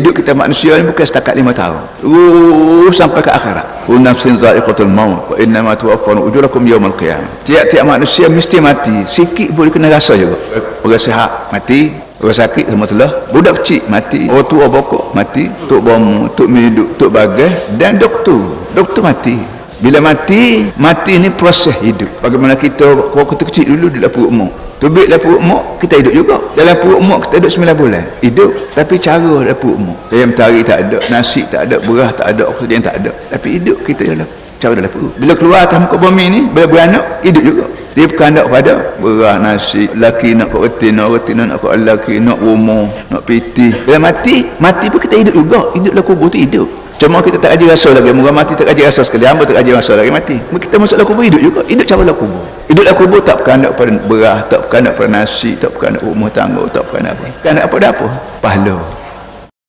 hidup kita manusia ni bukan setakat 5 tahun. Sampai ke akhirat. Kullu nafsin dha'iqatul maut wa innama tuwaffawna ujurakum yawmal qiyamah. Tiap-tiap manusia mesti mati. Sikit boleh kena rasa juga. Orang sihat mati, orang sakit sama telah, budak kecil mati, orang tua pokok mati, tok bomo, tok miduk, tok bagai, dan doktor mati. Bila mati ni proses hidup. Bagaimana kita kecil dulu di dalam perut mak. Tubik dalam perut mak, kita hidup juga. Dalam perut mak kita hidup 9 bulan. Hidup. Tapi cara dalam perut mak. Ayam tari tak ada, nasi tak ada, beras tak ada, oksigen tak ada. Tapi hidup kita dalam cara dalam perut. Bila keluar atas muka bumi ni, bila beranak, hidup juga. Dia berkandak pada beras, nasi, laki nak kau retina nak kau laki, nak rumah, nak piti. Bila mati pun kita hidup juga. Hidup dalam kubur tu hidup. Cuma kita tak kaji rasa lagi. Orang mati tak kaji rasa sekali, hamba tak kaji rasa lagi mati. Kita masuk dalam kubur hidup juga. Hidup cara dalam kubur. Hidup dalam kubur tak berkandak pada beras, tak berkandak pada nasi, tak berkandak rumah tangga, tak berkandak apa. Berkandak pada apa? Pahala.